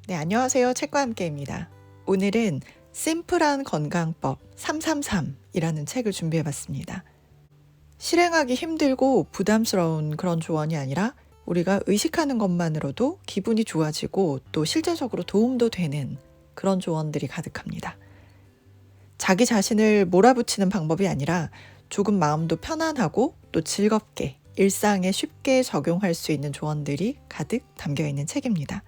네, 안녕하세요. 책과 함께입니다. 오늘은 심플한 건강법 333이라는 책을 준비해 봤습니다. 실행하기 힘들고 부담스러운 그런 조언이 아니라 우리가 의식하는 것만으로도 기분이 좋아지고 또 실제적으로 도움도 되는 그런 조언들이 가득합니다. 자기 자신을 몰아붙이는 방법이 아니라 조금 마음도 편안하고 또 즐겁게 일상에 쉽게 적용할 수 있는 조언들이 가득 담겨 있는 책입니다.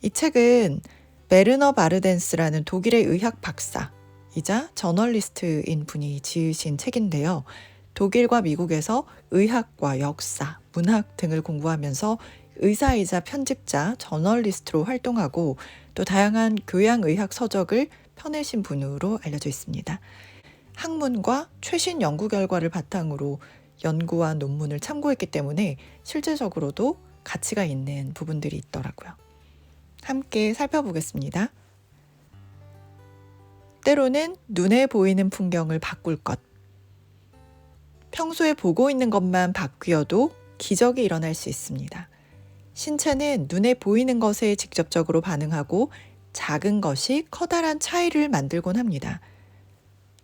이 책은 베르너 바르덴스라는 독일의 의학 박사이자 저널리스트인 분이 지으신 책인데요. 독일과 미국에서 의학과 역사, 문학 등을 공부하면서 의사이자 편집자, 저널리스트로 활동하고 또 다양한 교양의학 서적을 펴내신 분으로 알려져 있습니다. 학문과 최신 연구 결과를 바탕으로 연구와 논문을 참고했기 때문에 실제적으로도 가치가 있는 부분들이 있더라고요. 함께 살펴보겠습니다. 때로는 눈에 보이는 풍경을 바꿀 것. 평소에 보고 있는 것만 바뀌어도 기적이 일어날 수 있습니다. 신체는 눈에 보이는 것에 직접적으로 반응하고 작은 것이 커다란 차이를 만들곤 합니다.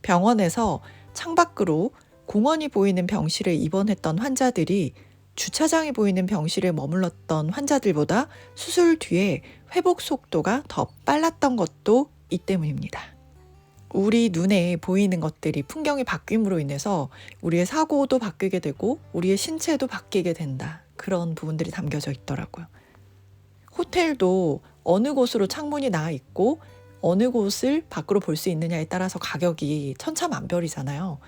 병원에서 창밖으로 공원이 보이는 병실에 입원했던 환자들이 주차장이 보이는 병실에 머물렀던 환자들보다 수술 뒤에 회복 속도가 더 빨랐던 것도 이 때문입니다. 우리 눈에 보이는 것들이 풍경이 바뀜으로 인해서 우리의 사고도 바뀌게 되고 우리의 신체도 바뀌게 된다. 그런 부분들이 담겨져 있더라고요. 호텔도 어느 곳으로 창문이 나와 있고 어느 곳을 밖으로 볼 수 있느냐에 따라서 가격이 천차만별이잖아요.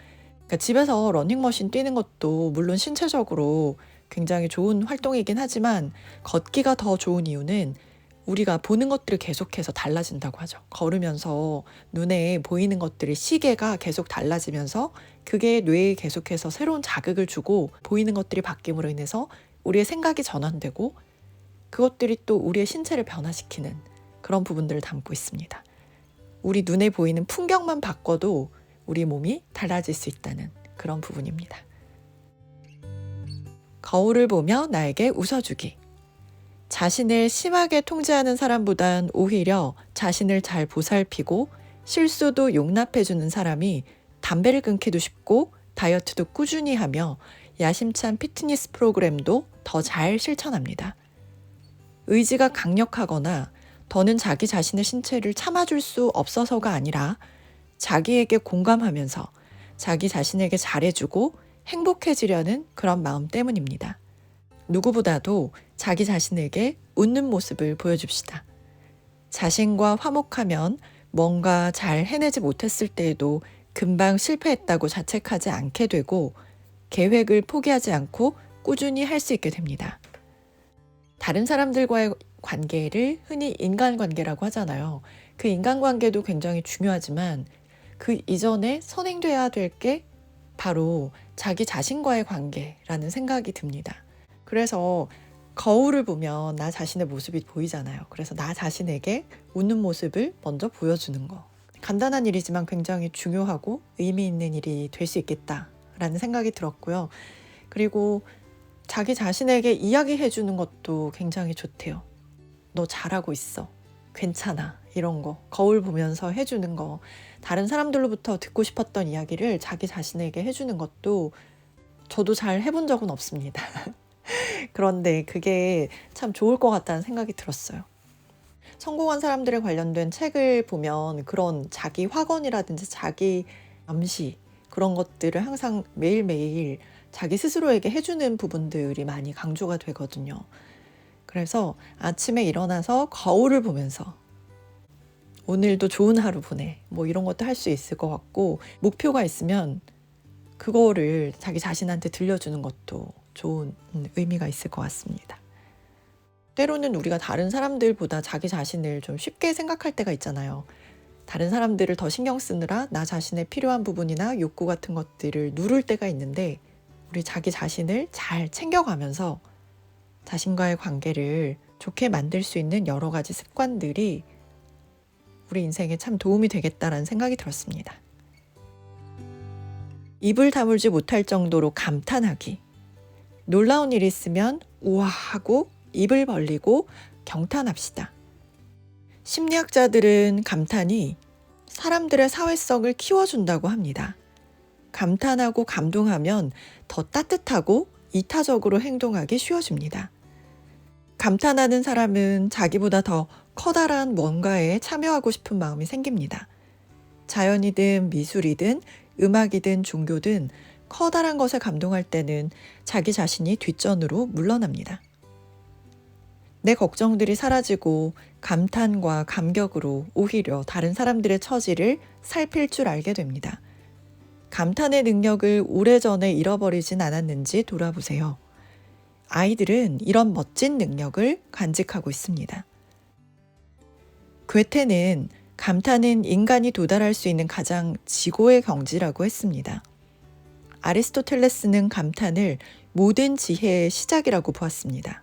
그러니까 집에서 러닝머신 뛰는 것도 물론 신체적으로 굉장히 좋은 활동이긴 하지만 걷기가 더 좋은 이유는 우리가 보는 것들이 계속해서 달라진다고 하죠. 걸으면서 눈에 보이는 것들이 시계가 계속 달라지면서 그게 뇌에 계속해서 새로운 자극을 주고 보이는 것들이 바뀜으로 인해서 우리의 생각이 전환되고 그것들이 또 우리의 신체를 변화시키는 그런 부분들을 담고 있습니다. 우리 눈에 보이는 풍경만 바꿔도 우리 몸이 달라질 수 있다는 그런 부분입니다. 거울을 보며 나에게 웃어주기. 자신을 심하게 통제하는 사람보단 오히려 자신을 잘 보살피고 실수도 용납해주는 사람이 담배를 끊기도 쉽고 다이어트도 꾸준히 하며 야심찬 피트니스 프로그램도 더 잘 실천합니다. 의지가 강력하거나 더는 자기 자신의 신체를 참아줄 수 없어서가 아니라 자기에게 공감하면서 자기 자신에게 잘해주고 행복해지려는 그런 마음 때문입니다. 누구보다도 자기 자신에게 웃는 모습을 보여줍시다. 자신과 화목하면 뭔가 잘 해내지 못했을 때에도 금방 실패했다고 자책하지 않게 되고 계획을 포기하지 않고 꾸준히 할 수 있게 됩니다. 다른 사람들과의 관계를 흔히 인간관계라고 하잖아요. 그 인간관계도 굉장히 중요하지만 그 이전에 선행돼야 될 게 바로 자기 자신과의 관계라는 생각이 듭니다. 그래서 거울을 보면 나 자신의 모습이 보이잖아요. 그래서 나 자신에게 웃는 모습을 먼저 보여주는 거. 간단한 일이지만 굉장히 중요하고 의미 있는 일이 될 수 있겠다라는 생각이 들었고요. 그리고 자기 자신에게 이야기해 주는 것도 굉장히 좋대요. 너 잘하고 있어. 괜찮아. 이런 거. 거울 보면서 해주는 거. 다른 사람들로부터 듣고 싶었던 이야기를 자기 자신에게 해주는 것도 저도 잘 해본 적은 없습니다. 그런데 그게 참 좋을 것 같다는 생각이 들었어요. 성공한 사람들에 관련된 책을 보면 그런 자기 확언이라든지 자기 암시 그런 것들을 항상 매일매일 자기 스스로에게 해주는 부분들이 많이 강조가 되거든요. 그래서 아침에 일어나서 거울을 보면서 오늘도 좋은 하루 보내 뭐 이런 것도 할 수 있을 것 같고 목표가 있으면 그거를 자기 자신한테 들려주는 것도 좋은 의미가 있을 것 같습니다. 때로는 우리가 다른 사람들보다 자기 자신을 좀 쉽게 생각할 때가 있잖아요. 다른 사람들을 더 신경 쓰느라 나 자신의 필요한 부분이나 욕구 같은 것들을 누를 때가 있는데 우리 자기 자신을 잘 챙겨가면서 자신과의 관계를 좋게 만들 수 있는 여러 가지 습관들이 우리 인생에 참 도움이 되겠다라는 생각이 들었습니다. 입을 다물지 못할 정도로 감탄하기. 놀라운 일이 있으면 우와 하고 입을 벌리고 경탄합시다. 심리학자들은 감탄이 사람들의 사회성을 키워준다고 합니다. 감탄하고 감동하면 더 따뜻하고 이타적으로 행동하기 쉬워집니다. 감탄하는 사람은 자기보다 더 커다란 뭔가에 참여하고 싶은 마음이 생깁니다. 자연이든 미술이든 음악이든 종교든 커다란 것에 감동할 때는 자기 자신이 뒷전으로 물러납니다. 내 걱정들이 사라지고 감탄과 감격으로 오히려 다른 사람들의 처지를 살필 줄 알게 됩니다. 감탄의 능력을 오래전에 잃어버리진 않았는지 돌아보세요. 아이들은 이런 멋진 능력을 간직하고 있습니다. 괴테는 감탄은 인간이 도달할 수 있는 가장 지고의 경지라고 했습니다. 아리스토텔레스는 감탄을 모든 지혜의 시작이라고 보았습니다.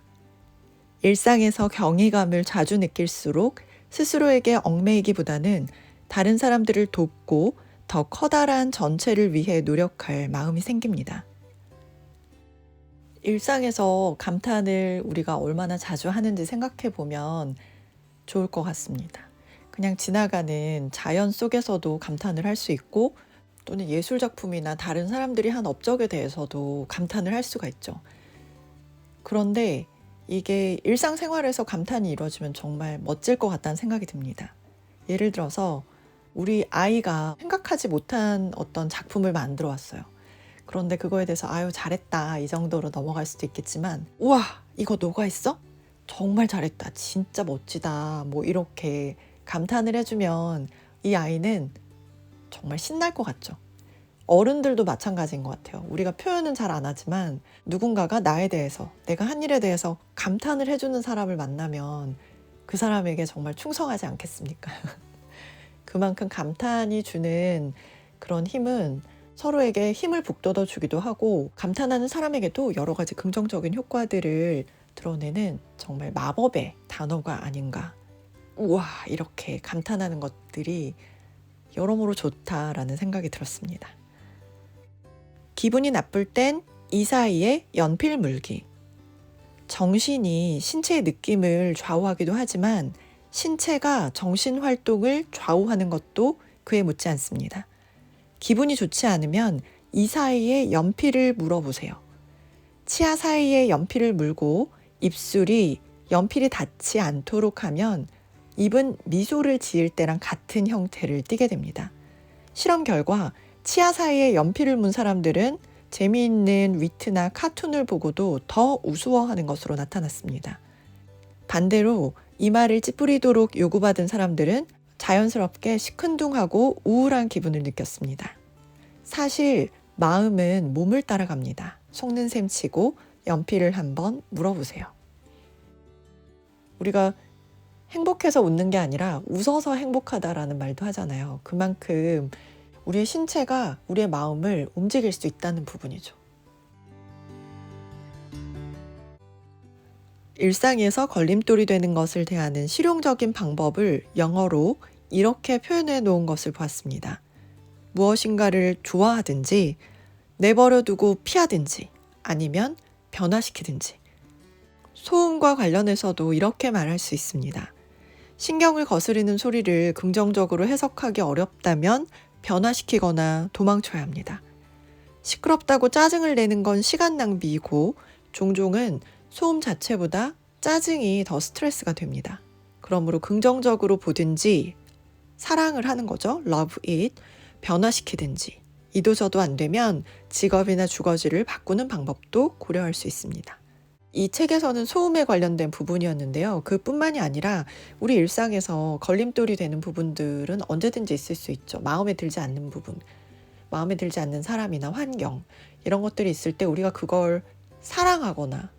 일상에서 경이감을 자주 느낄수록 스스로에게 얽매이기보다는 다른 사람들을 돕고 더 커다란 전체를 위해 노력할 마음이 생깁니다. 일상에서 감탄을 우리가 얼마나 자주 하는지 생각해 보면 좋을 것 같습니다. 그냥 지나가는 자연 속에서도 감탄을 할 수 있고 또는 예술작품이나 다른 사람들이 한 업적에 대해서도 감탄을 할 수가 있죠. 그런데 이게 일상생활에서 감탄이 이루어지면 정말 멋질 것 같다는 생각이 듭니다. 예를 들어서 우리 아이가 생각하지 못한 어떤 작품을 만들어 왔어요. 그런데 그거에 대해서 아유 잘했다 이 정도로 넘어갈 수도 있겠지만 우와 이거 너가 했어? 정말 잘했다 진짜 멋지다 뭐 이렇게 감탄을 해주면 이 아이는 정말 신날 것 같죠. 어른들도 마찬가지인 것 같아요. 우리가 표현은 잘 안 하지만 누군가가 나에 대해서 내가 한 일에 대해서 감탄을 해주는 사람을 만나면 그 사람에게 정말 충성하지 않겠습니까? 그만큼 감탄이 주는 그런 힘은 서로에게 힘을 북돋워 주기도 하고 감탄하는 사람에게도 여러 가지 긍정적인 효과들을 드러내는 정말 마법의 단어가 아닌가. 우와 이렇게 감탄하는 것들이 여러모로 좋다라는 생각이 들었습니다. 기분이 나쁠 땐 이 사이에 연필 물기. 정신이 신체의 느낌을 좌우하기도 하지만 신체가 정신 활동을 좌우하는 것도 그에 묻지 않습니다. 기분이 좋지 않으면 이 사이에 연필을 물어보세요. 치아 사이에 연필을 물고 입술이 연필이 닿지 않도록 하면 입은 미소를 지을 때랑 같은 형태를 띠게 됩니다. 실험 결과 치아 사이에 연필을 문 사람들은 재미있는 위트나 카툰을 보고도 더 우스워하는 것으로 나타났습니다. 반대로 이마를 찌푸리도록 요구받은 사람들은 자연스럽게 시큰둥하고 우울한 기분을 느꼈습니다. 사실 마음은 몸을 따라갑니다. 속는 셈 치고 연필을 한번 물어보세요. 우리가 행복해서 웃는 게 아니라 웃어서 행복하다라는 말도 하잖아요. 그만큼 우리의 신체가 우리의 마음을 움직일 수 있다는 부분이죠. 일상에서 걸림돌이 되는 것을 대하는 실용적인 방법을 영어로 이렇게 표현해 놓은 것을 보았습니다. 무엇인가를 좋아하든지 내버려 두고 피하든지 아니면 변화시키든지. 소음과 관련해서도 이렇게 말할 수 있습니다. 신경을 거스르는 소리를 긍정적으로 해석하기 어렵다면 변화시키거나 도망쳐야 합니다. 시끄럽다고 짜증을 내는 건 시간 낭비이고 종종은 소음 자체보다 짜증이 더 스트레스가 됩니다. 그러므로 긍정적으로 보든지 사랑을 하는 거죠. love it. 변화시키든지 이도저도 안 되면 직업이나 주거지를 바꾸는 방법도 고려할 수 있습니다. 이 책에서는 소음에 관련된 부분이었는데요. 그뿐만이 아니라 우리 일상에서 걸림돌이 되는 부분들은 언제든지 있을 수 있죠. 마음에 들지 않는 부분, 마음에 들지 않는 사람이나 환경 이런 것들이 있을 때 우리가 그걸 사랑하거나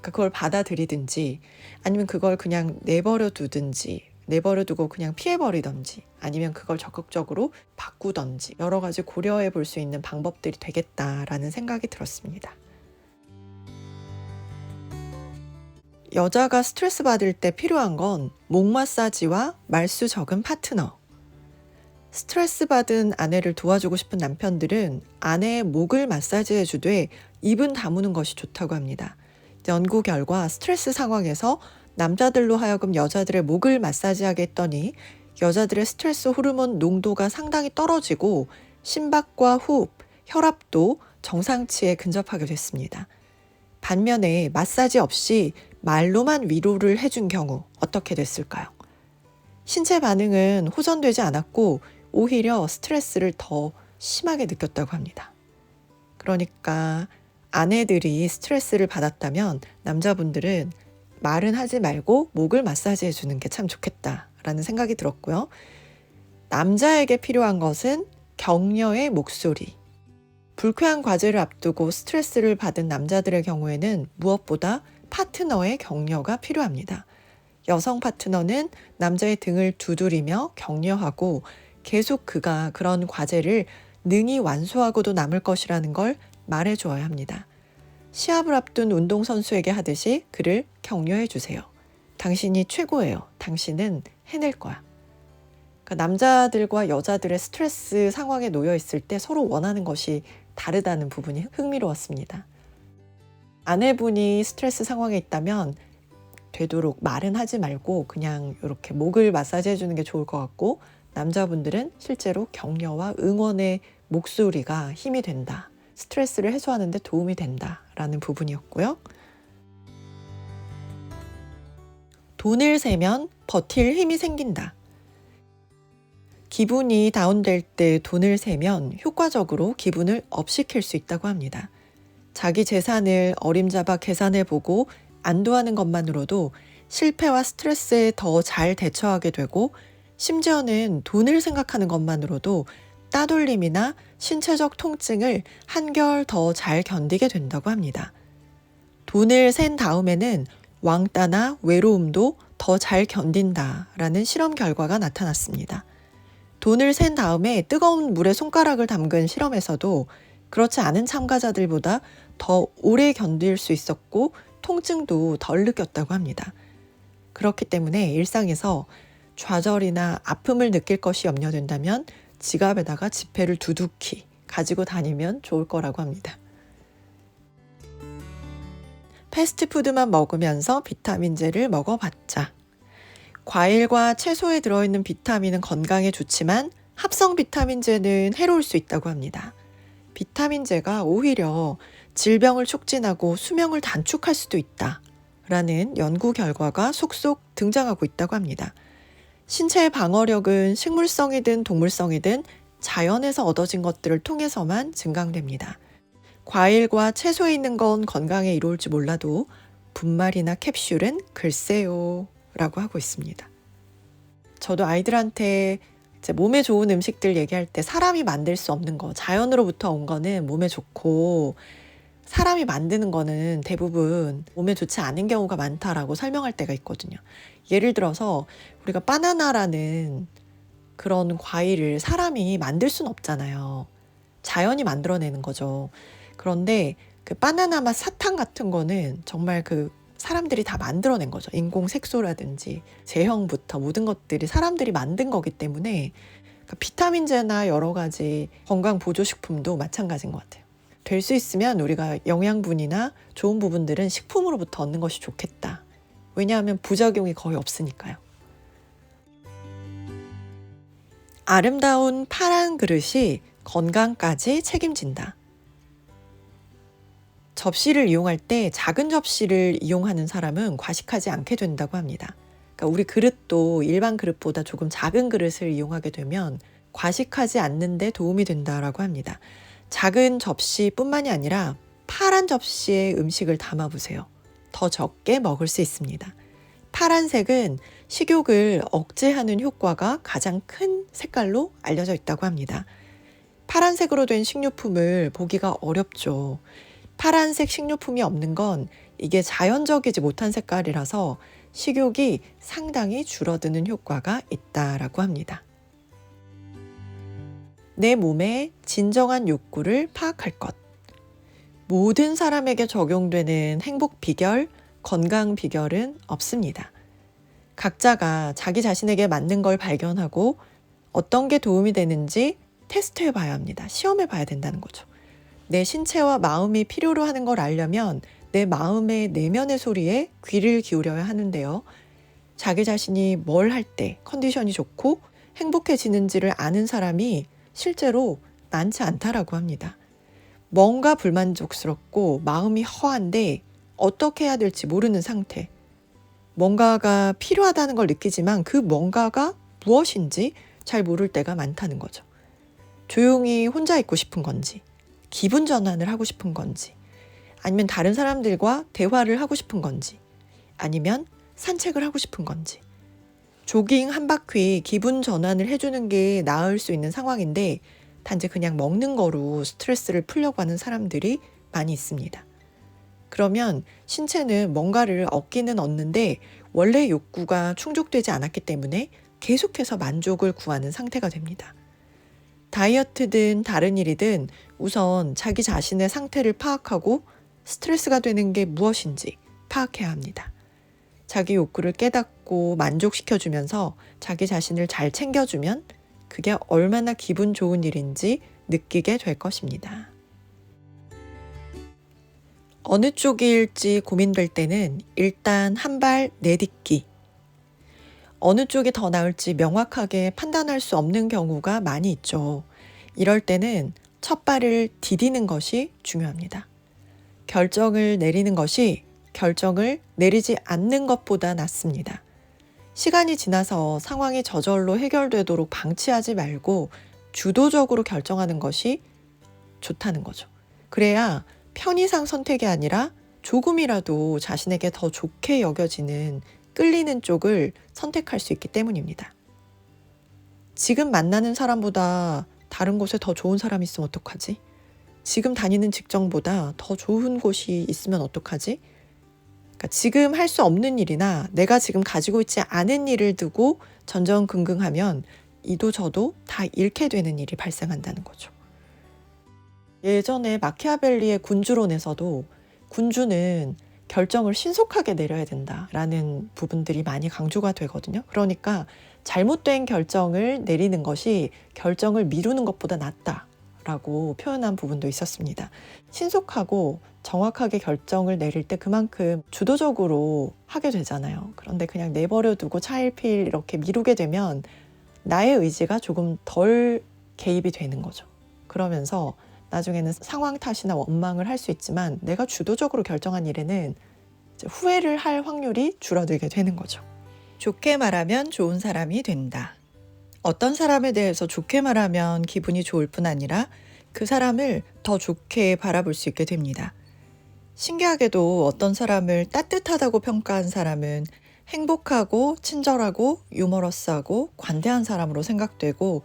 그걸 받아들이든지 아니면 그걸 그냥 내버려 두든지 내버려 두고 그냥 피해버리든지 아니면 그걸 적극적으로 바꾸든지 여러 가지 고려해 볼 수 있는 방법들이 되겠다라는 생각이 들었습니다. 여자가 스트레스 받을 때 필요한 건 목 마사지와 말수 적은 파트너. 스트레스 받은 아내를 도와주고 싶은 남편들은 아내의 목을 마사지해 주되 입은 다무는 것이 좋다고 합니다. 연구 결과 스트레스 상황에서 남자들로 하여금 여자들의 목을 마사지하게 했더니 여자들의 스트레스 호르몬 농도가 상당히 떨어지고 심박과 호흡, 혈압도 정상치에 근접하게 됐습니다. 반면에 마사지 없이 말로만 위로를 해준 경우 어떻게 됐을까요? 신체 반응은 호전되지 않았고 오히려 스트레스를 더 심하게 느꼈다고 합니다. 그러니까 아내들이 스트레스를 받았다면 남자분들은 말은 하지 말고 목을 마사지해 주는 게 참 좋겠다라는 생각이 들었고요. 남자에게 필요한 것은 격려의 목소리. 불쾌한 과제를 앞두고 스트레스를 받은 남자들의 경우에는 무엇보다 파트너의 격려가 필요합니다. 여성 파트너는 남자의 등을 두드리며 격려하고 계속 그가 그런 과제를 능히 완수하고도 남을 것이라는 걸 말해주어야 합니다. 시합을 앞둔 운동선수에게 하듯이 그를 격려해 주세요. 당신이 최고예요. 당신은 해낼 거야. 그러니까 남자들과 여자들의 스트레스 상황에 놓여 있을 때 서로 원하는 것이 다르다는 부분이 흥미로웠습니다. 아내분이 스트레스 상황에 있다면 되도록 말은 하지 말고 그냥 이렇게 목을 마사지해 주는 게 좋을 것 같고, 남자분들은 실제로 격려와 응원의 목소리가 힘이 된다. 스트레스를 해소하는 데 도움이 된다라는 부분이었고요. 돈을 세면 버틸 힘이 생긴다. 기분이 다운될 때 돈을 세면 효과적으로 기분을 업시킬 수 있다고 합니다. 자기 재산을 어림잡아 계산해보고 안도하는 것만으로도 실패와 스트레스에 더 잘 대처하게 되고, 심지어는 돈을 생각하는 것만으로도 따돌림이나 신체적 통증을 한결 더 잘 견디게 된다고 합니다. 돈을 센 다음에는 왕따나 외로움도 더 잘 견딘다라는 실험 결과가 나타났습니다. 돈을 센 다음에 뜨거운 물에 손가락을 담근 실험에서도 그렇지 않은 참가자들보다 더 오래 견딜 수 있었고 통증도 덜 느꼈다고 합니다. 그렇기 때문에 일상에서 좌절이나 아픔을 느낄 것이 염려된다면 지갑에다가 지폐를 두둑히 가지고 다니면 좋을 거라고 합니다. 패스트푸드만 먹으면서 비타민제를 먹어봤자. 과일과 채소에 들어있는 비타민은 건강에 좋지만 합성 비타민제는 해로울 수 있다고 합니다. 비타민제가 오히려 질병을 촉진하고 수명을 단축할 수도 있다라는 연구 결과가 속속 등장하고 있다고 합니다. 신체의 방어력은 식물성이든 동물성이든 자연에서 얻어진 것들을 통해서만 증강됩니다. 과일과 채소에 있는 건 건강에 이로울지 몰라도 분말이나 캡슐은 글쎄요 라고 하고 있습니다. 저도 아이들한테 이제 몸에 좋은 음식들 얘기할 때 사람이 만들 수 없는 거, 자연으로부터 온 거는 몸에 좋고 사람이 만드는 거는 대부분 몸에 좋지 않은 경우가 많다라고 설명할 때가 있거든요. 예를 들어서 우리가 바나나라는 그런 과일을 사람이 만들 수는 없잖아요. 자연이 만들어내는 거죠. 그런데 그 바나나 맛 사탕 같은 거는 정말 그 사람들이 다 만들어낸 거죠. 인공 색소라든지 제형부터 모든 것들이 사람들이 만든 거기 때문에 비타민제나 여러 가지 건강 보조식품도 마찬가지인 것 같아요. 될 수 있으면 우리가 영양분이나 좋은 부분들은 식품으로부터 얻는 것이 좋겠다. 왜냐하면 부작용이 거의 없으니까요. 아름다운 파란 그릇이 건강까지 책임진다. 접시를 이용할 때 작은 접시를 이용하는 사람은 과식하지 않게 된다고 합니다. 그러니까 우리 그릇도 일반 그릇보다 조금 작은 그릇을 이용하게 되면 과식하지 않는 데 도움이 된다라고 합니다. 작은 접시뿐만이 아니라 파란 접시에 음식을 담아보세요. 더 적게 먹을 수 있습니다. 파란색은 식욕을 억제하는 효과가 가장 큰 색깔로 알려져 있다고 합니다. 파란색으로 된 식료품을 보기가 어렵죠. 파란색 식료품이 없는 건 이게 자연적이지 못한 색깔이라서 식욕이 상당히 줄어드는 효과가 있다라고 합니다. 내 몸의 진정한 욕구를 파악할 것. 모든 사람에게 적용되는 행복 비결, 건강 비결은 없습니다. 각자가 자기 자신에게 맞는 걸 발견하고 어떤 게 도움이 되는지 테스트해 봐야 합니다. 시험해 봐야 된다는 거죠. 내 신체와 마음이 필요로 하는 걸 알려면 내 마음의 내면의 소리에 귀를 기울여야 하는데요. 자기 자신이 뭘 할 때 컨디션이 좋고 행복해지는지를 아는 사람이 실제로 많지 않다라고 합니다. 뭔가 불만족스럽고 마음이 허한데 어떻게 해야 될지 모르는 상태. 뭔가가 필요하다는 걸 느끼지만 그 뭔가가 무엇인지 잘 모를 때가 많다는 거죠. 조용히 혼자 있고 싶은 건지, 기분 전환을 하고 싶은 건지, 아니면 다른 사람들과 대화를 하고 싶은 건지, 아니면 산책을 하고 싶은 건지. 조깅 한 바퀴 기분 전환을 해주는 게 나을 수 있는 상황인데 단지 그냥 먹는 거로 스트레스를 풀려고 하는 사람들이 많이 있습니다. 그러면 신체는 뭔가를 얻기는 얻는데 원래 욕구가 충족되지 않았기 때문에 계속해서 만족을 구하는 상태가 됩니다. 다이어트든 다른 일이든 우선 자기 자신의 상태를 파악하고 스트레스가 되는 게 무엇인지 파악해야 합니다. 자기 욕구를 깨닫고 만족시켜주면서 자기 자신을 잘 챙겨주면 그게 얼마나 기분 좋은 일인지 느끼게 될 것입니다. 어느 쪽일지 고민될 때는 일단 한 발 내딛기. 어느 쪽이 더 나을지 명확하게 판단할 수 없는 경우가 많이 있죠. 이럴 때는 첫 발을 디디는 것이 중요합니다. 결정을 내리는 것이 결정을 내리지 않는 것보다 낫습니다. 시간이 지나서 상황이 저절로 해결되도록 방치하지 말고 주도적으로 결정하는 것이 좋다는 거죠. 그래야 편의상 선택이 아니라 조금이라도 자신에게 더 좋게 여겨지는 끌리는 쪽을 선택할 수 있기 때문입니다. 지금 만나는 사람보다 다른 곳에 더 좋은 사람이 있으면 어떡하지? 지금 다니는 직장보다 더 좋은 곳이 있으면 어떡하지? 그러니까 지금 할 수 없는 일이나 내가 지금 가지고 있지 않은 일을 두고 전전긍긍하면 이도 저도 다 잃게 되는 일이 발생한다는 거죠. 예전에 마키아벨리의 군주론에서도 군주는 결정을 신속하게 내려야 된다라는 부분들이 많이 강조가 되거든요. 그러니까 잘못된 결정을 내리는 것이 결정을 미루는 것보다 낫다라고 표현한 부분도 있었습니다. 신속하고 정확하게 결정을 내릴 때 그만큼 주도적으로 하게 되잖아요. 그런데 그냥 내버려 두고 차일피일 이렇게 미루게 되면 나의 의지가 조금 덜 개입이 되는 거죠. 그러면서 나중에는 상황 탓이나 원망을 할 수 있지만 내가 주도적으로 결정한 일에는 이제 후회를 할 확률이 줄어들게 되는 거죠. 좋게 말하면 좋은 사람이 된다. 어떤 사람에 대해서 좋게 말하면 기분이 좋을 뿐 아니라 그 사람을 더 좋게 바라볼 수 있게 됩니다. 신기하게도 어떤 사람을 따뜻하다고 평가한 사람은 행복하고 친절하고 유머러스하고 관대한 사람으로 생각되고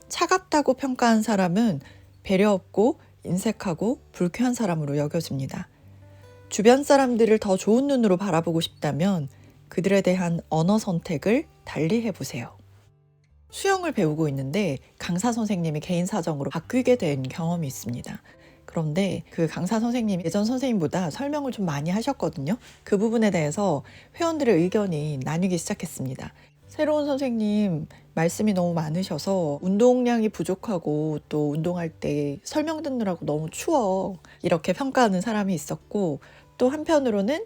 차갑다고 평가한 사람은 배려 없고 인색하고 불쾌한 사람으로 여겨집니다. 주변 사람들을 더 좋은 눈으로 바라보고 싶다면 그들에 대한 언어 선택을 달리 해보세요. 수영을 배우고 있는데 강사 선생님이 개인 사정으로 바뀌게 된 경험이 있습니다. 그런데 그 강사 선생님이 예전 선생님보다 설명을 좀 많이 하셨거든요. 그 부분에 대해서 회원들의 의견이 나뉘기 시작했습니다. 새로운 선생님 말씀이 너무 많으셔서 운동량이 부족하고 또 운동할 때 설명 듣느라고 너무 추워 이렇게 평가하는 사람이 있었고, 또 한편으로는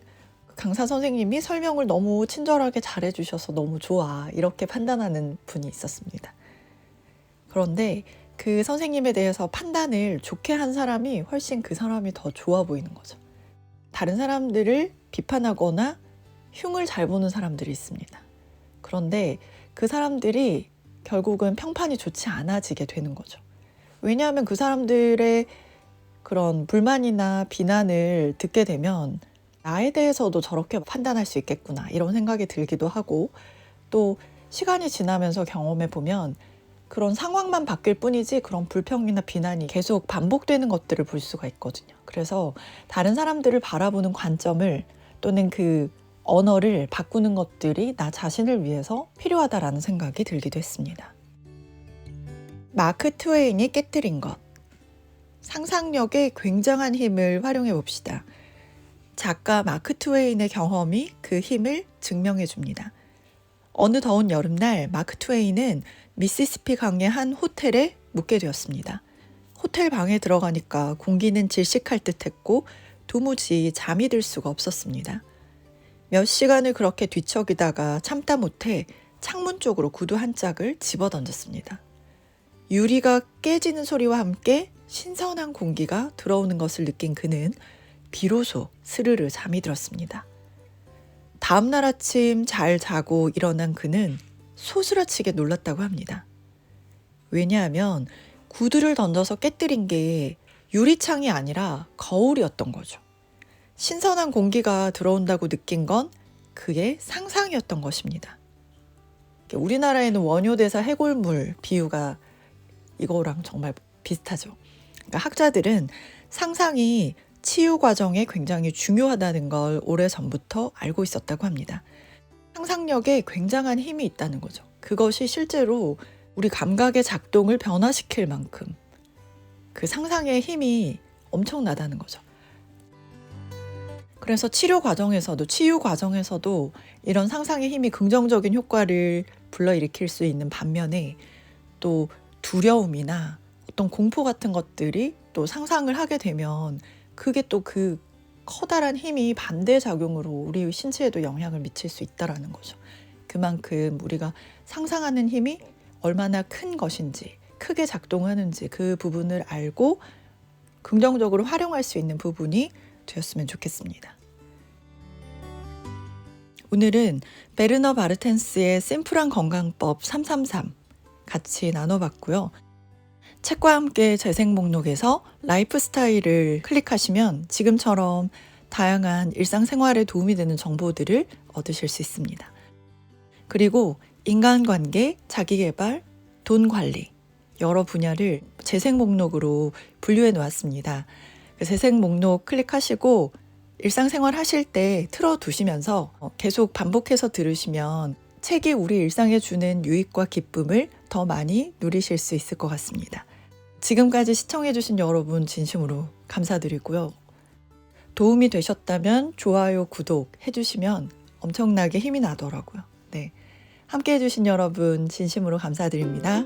강사 선생님이 설명을 너무 친절하게 잘해주셔서 너무 좋아 이렇게 판단하는 분이 있었습니다. 그런데 그 선생님에 대해서 판단을 좋게 한 사람이 훨씬 그 사람이 더 좋아 보이는 거죠. 다른 사람들을 비판하거나 흉을 잘 보는 사람들이 있습니다. 그런데 그 사람들이 결국은 평판이 좋지 않아지게 되는 거죠. 왜냐하면 그 사람들의 그런 불만이나 비난을 듣게 되면 나에 대해서도 저렇게 판단할 수 있겠구나 이런 생각이 들기도 하고, 또 시간이 지나면서 경험해 보면 그런 상황만 바뀔 뿐이지 그런 불평이나 비난이 계속 반복되는 것들을 볼 수가 있거든요. 그래서 다른 사람들을 바라보는 관점을 또는 그 언어를 바꾸는 것들이 나 자신을 위해서 필요하다라는 생각이 들기도 했습니다. 마크 트웨인이 깨뜨린 것. 상상력의 굉장한 힘을 활용해 봅시다. 작가 마크 트웨인의 경험이 그 힘을 증명해 줍니다. 어느 더운 여름날 마크 트웨인은 미시시피 강의 한 호텔에 묵게 되었습니다. 호텔 방에 들어가니까 공기는 질식할 듯했고 도무지 잠이 들 수가 없었습니다. 몇 시간을 그렇게 뒤척이다가 참다 못해 창문 쪽으로 구두 한 짝을 집어던졌습니다. 유리가 깨지는 소리와 함께 신선한 공기가 들어오는 것을 느낀 그는 비로소 스르르 잠이 들었습니다. 다음 날 아침 잘 자고 일어난 그는 소스라치게 놀랐다고 합니다. 왜냐하면 구두를 던져서 깨뜨린 게 유리창이 아니라 거울이었던 거죠. 신선한 공기가 들어온다고 느낀 건 그의 상상이었던 것입니다. 우리나라에는 원효대사 해골물 비유가 이거랑 정말 비슷하죠. 그러니까 학자들은 상상이 치유 과정에 굉장히 중요하다는 걸 오래전부터 알고 있었다고 합니다. 상상력에 굉장한 힘이 있다는 거죠. 그것이 실제로 우리 감각의 작동을 변화시킬 만큼 그 상상의 힘이 엄청나다는 거죠. 그래서 치유 과정에서도 이런 상상의 힘이 긍정적인 효과를 불러일으킬 수 있는 반면에 또 두려움이나 어떤 공포 같은 것들이 또 상상을 하게 되면 그게 또 그 커다란 힘이 반대작용으로 우리 신체에도 영향을 미칠 수 있다라는 거죠. 그만큼 우리가 상상하는 힘이 얼마나 큰 것인지, 크게 작동하는지 그 부분을 알고 긍정적으로 활용할 수 있는 부분이 되었으면 좋겠습니다. 오늘은 베르너 바르텐스의 심플한 건강법 333 같이 나눠봤고요. 책과 함께 재생 목록에서 라이프 스타일을 클릭하시면 지금처럼 다양한 일상생활에 도움이 되는 정보들을 얻으실 수 있습니다. 그리고 인간관계, 자기계발, 돈관리 여러 분야를 재생 목록으로 분류해 놓았습니다. 재생 목록 클릭하시고 일상생활 하실 때 틀어두시면서 계속 반복해서 들으시면 책이 우리 일상에 주는 유익과 기쁨을 더 많이 누리실 수 있을 것 같습니다. 지금까지 시청해주신 여러분 진심으로 감사드리고요. 도움이 되셨다면 좋아요, 구독 해주시면 엄청나게 힘이 나더라고요. 네, 함께 해주신 여러분 진심으로 감사드립니다.